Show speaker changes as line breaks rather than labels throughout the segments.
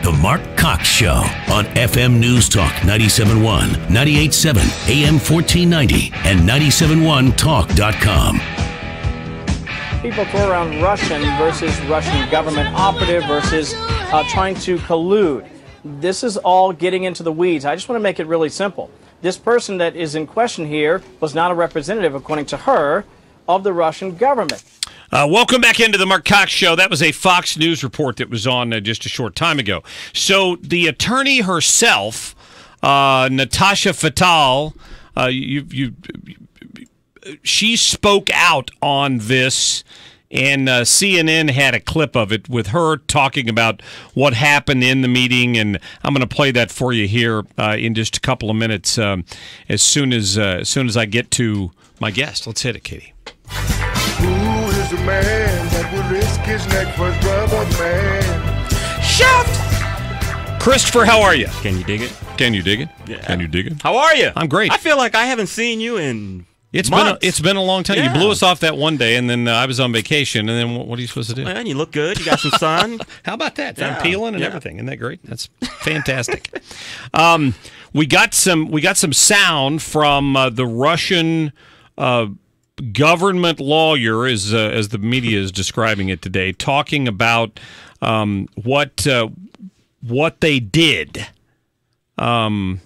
The Mark Cox Show on FM News Talk 97.1, 98.7, AM 1490, and 97.1talk.com.
People throw around Russian versus Russian government operative versus trying to collude. This is all getting into the weeds. I just want to make it really simple. This person that is in question here was not a representative, according to her, of the Russian government.
Welcome back into the Mark Cox Show. That was a Fox News report that was on just a short time ago. So the attorney herself, Natasha Fatal, she spoke out on this, and CNN had a clip of it with her talking about what happened in the meeting, and I'm going to play that for you here in just a couple of minutes as soon as I get to my guest. Let's hit it, Katie.
Who is the man that would risk his neck for his brother, man?
Chef! Christopher, how are you?
Can you dig it?
Can you dig it?
Yeah.
Can you dig it?
How are you?
I'm great.
I feel like I haven't seen you in
It's
months.
been a long time.
Yeah.
You blew us off that one day, and then I was on vacation, and then what are you supposed to do?
Man, you look good. You got some sun.
How about that?
Yeah.
I'm peeling and
Yeah.
everything. Isn't that great? That's fantastic. We got some sound from the Russian government lawyer, as the media is describing it today, talking about what they did. And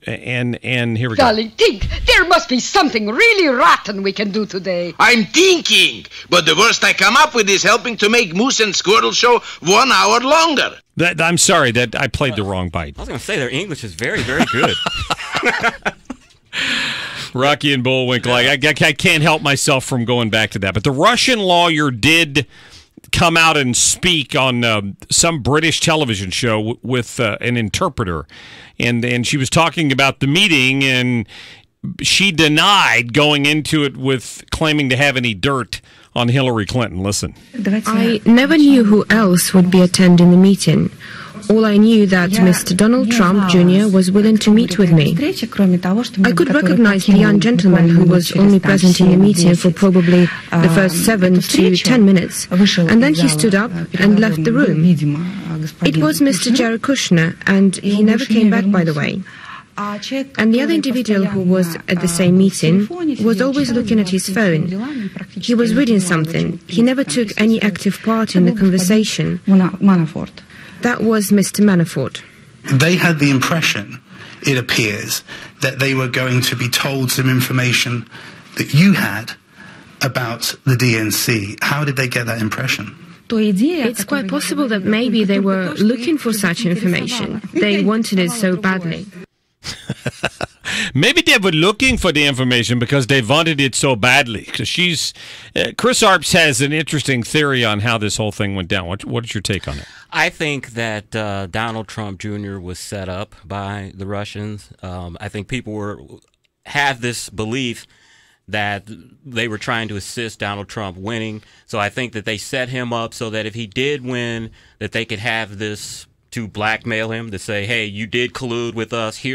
here we go.
Darling, think. There must be something really rotten we can do today.
I'm thinking, but the worst I come up with is helping to make Moose and Squirrel show 1 hour longer.
I'm sorry that I played the wrong bite.
I was going to say their English is very, very good.
Rocky and Bullwinkle. I can't help myself from going back to that. But the Russian lawyer did come out and speak on some British television show with an interpreter. And she was talking about the meeting, and she denied going into it with claiming to have any dirt on Hillary Clinton. Listen.
I never knew who else would be attending the meeting. All I knew that Mr. Donald Trump Jr. was willing to meet with me. I could recognize the young gentleman who was only present in the meeting for probably the first 7 to 10 minutes, and then he stood up and left the room. It was Mr. Jared Kushner, and he never came back, by the way. And the other individual who was at the same meeting was always looking at his phone. He was reading something. He never took any active part in the conversation. That was Mr. Manafort.
They had the impression, it appears, that they were going to be told some information that you had about the DNC. How did they get that impression?
It's quite possible that maybe they were looking for such information. They wanted it so badly.
Maybe they were looking for the information because they wanted it so badly. Because Chris Arps has an interesting theory on how this whole thing went down. What is your take on it?
I think that Donald Trump Jr. was set up by the Russians. I think people have this belief that they were trying to assist Donald Trump winning. So I think that they set him up so that if he did win, that they could have this to blackmail him, to say, hey, you did collude with us.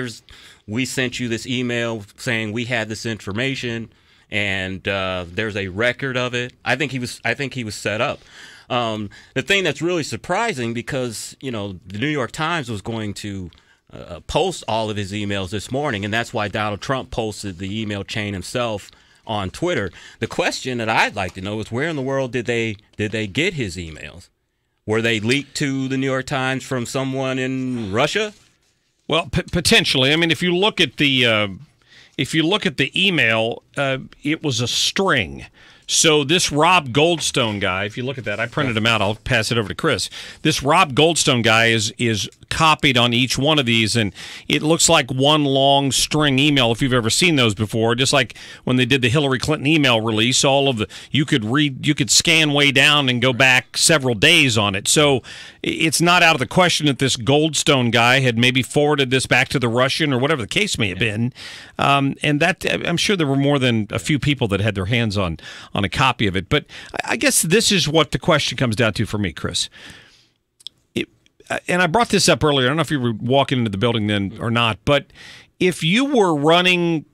We sent you this email saying we had this information, and there's a record of it. I think he was set up. The thing that's really surprising, because the New York Times was going to post all of his emails this morning, and that's why Donald Trump posted the email chain himself on Twitter. The question that I'd like to know is, where in the world did they get his emails? Were they leaked to the New York Times from someone in Russia?
Well, potentially. I mean, if you look at the email, it was a string. So this Rob Goldstone guy, if you look at that, I printed him out. I'll pass it over to Chris. This Rob Goldstone guy is copied on each one of these, and it looks like one long string email. If you've ever seen those before, just like when they did the Hillary Clinton email release, you could scan way down and go back several days on it. So it's not out of the question that this Goldstone guy had maybe forwarded this back to the Russian or whatever the case may have been, and that I'm sure there were more than a few people that had their hands on a copy of it. But I guess this is what the question comes down to for me, Chris. And I brought this up earlier. I don't know if you were walking into the building then or not, but if you were running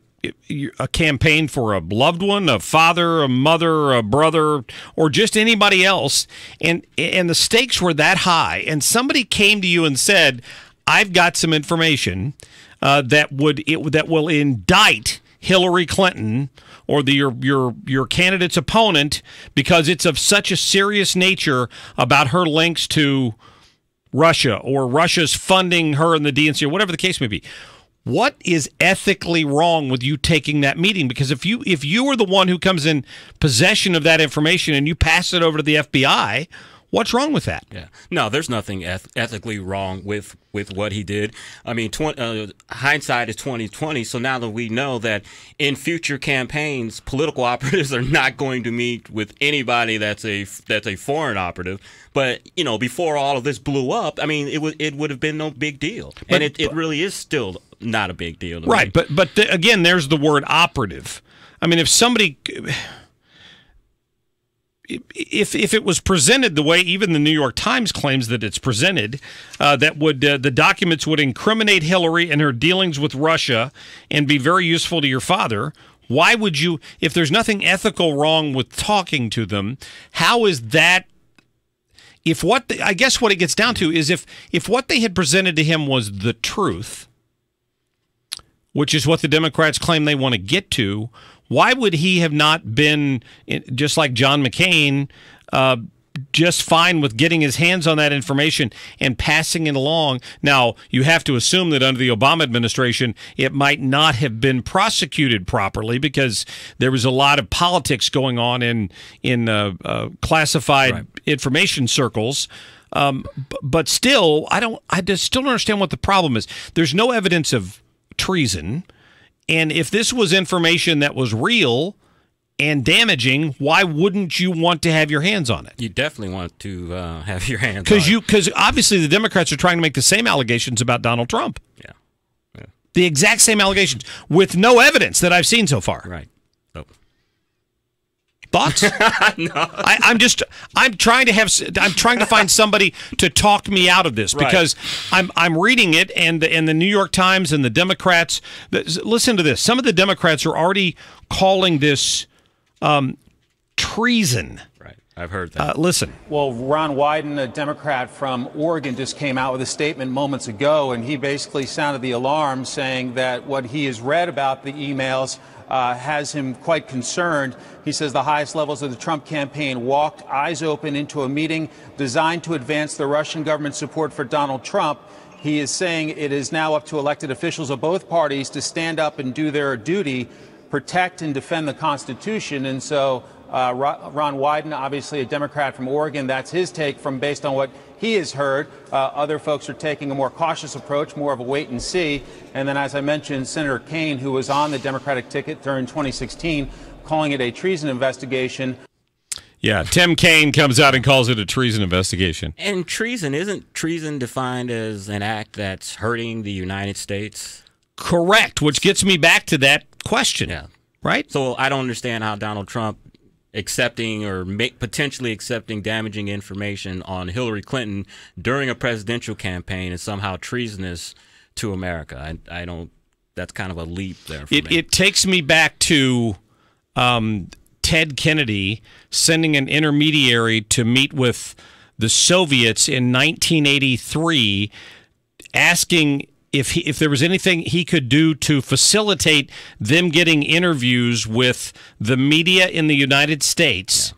a campaign for a loved one, a father, a mother, a brother, or just anybody else, and the stakes were that high, and somebody came to you and said, "I've got some information that will indict Hillary Clinton or your candidate's opponent because it's of such a serious nature about her links to Russia or Russia's funding her in the DNC or whatever the case may be." What is ethically wrong with you taking that meeting? Because if you are the one who comes in possession of that information and you pass it over to the FBI, what's wrong with that?
Yeah, no, there's nothing ethically wrong with what he did. I mean, hindsight is 20/20. So now that we know that in future campaigns, political operatives are not going to meet with anybody that's a foreign operative. But before all of this blew up, I mean, it would have been no big deal, and it really is still not a big deal to
right,
me.
But again, there's the word operative. I mean, if somebody, if it was presented the way even the New York Times claims that it's presented, that would the documents would incriminate Hillary and her dealings with Russia and be very useful to your father. Why would you, if there's nothing ethical wrong with talking to them, how is that? I guess what it gets down to is if what they had presented to him was the truth, which is what the Democrats claim they want to get to, why would he have not been, just like John McCain, just fine with getting his hands on that information and passing it along? Now, you have to assume that under the Obama administration, it might not have been prosecuted properly because there was a lot of politics going on in classified information circles. But still, I just still don't understand what the problem is. There's no evidence of treason, and if this was information that was real and damaging, why wouldn't you want to have your hands on it?
You definitely want to have your hands on it.
Because obviously the Democrats are trying to make the same allegations about Donald Trump.
Yeah.
The exact same allegations with no evidence that I've seen so far.
Right. Oh.
Thoughts?
No.
I'm trying to find somebody to talk me out of this because I'm reading it and the New York Times and the Democrats. Listen to this. Some of the Democrats are already calling this treason.
Right. I've heard that.
Listen.
Well, Ron Wyden, a Democrat from Oregon, just came out with a statement moments ago, and he basically sounded the alarm, saying that what he has read about the emails has him quite concerned. He says the highest levels of the Trump campaign walked eyes open into a meeting designed to advance the Russian government's support for Donald Trump. He is saying it is now up to elected officials of both parties to stand up and do their duty, protect and defend the Constitution. And so Ron Wyden, obviously a Democrat from Oregon, that's his take from based on what he has heard. Other folks are taking a more cautious approach, more of a wait and see. And then, as I mentioned, Senator Kaine, who was on the Democratic ticket during 2016, calling it a treason investigation.
Yeah, Tim Kaine comes out and calls it a treason investigation.
And isn't treason defined as an act that's hurting the United States?
Correct, which gets me back to that question.
Yeah.
Right?
So I don't understand how Donald Trump accepting or potentially accepting damaging information on Hillary Clinton during a presidential campaign is somehow treasonous to America. I don't. That's kind of a leap there for me.
It takes me back to Ted Kennedy sending an intermediary to meet with the Soviets in 1983, asking if there was anything he could do to facilitate them getting interviews with the media in the United States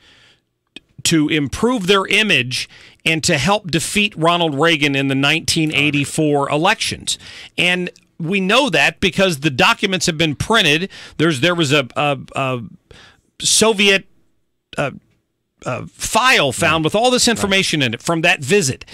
to improve their image and to help defeat Ronald Reagan in the 1984 elections. And we know that because the documents have been printed. There was a Soviet file found with all this information in it from that visit.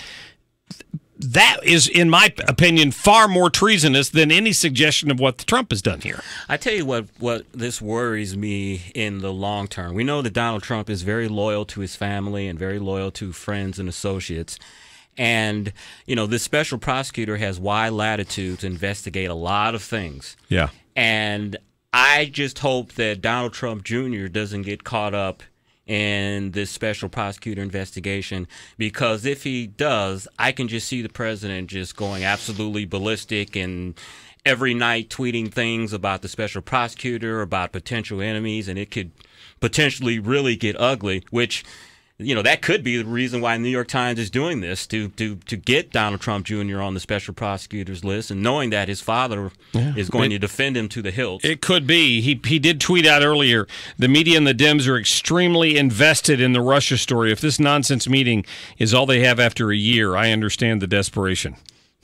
That is, in my opinion, far more treasonous than any suggestion of what Trump has done here.
I tell you what this worries me in the long term. We know that Donald Trump is very loyal to his family and very loyal to friends and associates. And, this special prosecutor has wide latitude to investigate a lot of things.
Yeah.
And I just hope that Donald Trump Jr. doesn't get caught up in this special prosecutor investigation, because if he does, I can just see the president just going absolutely ballistic and every night tweeting things about the special prosecutor, about potential enemies, and it could potentially really get ugly, which, that could be the reason why New York Times is doing this, to get Donald Trump Jr. on the special prosecutor's list, and knowing that his father is going to defend him to the hilt.
It could be. He did tweet out earlier, the media and the Dems are extremely invested in the Russia story. If this nonsense meeting is all they have after a year, I understand the desperation.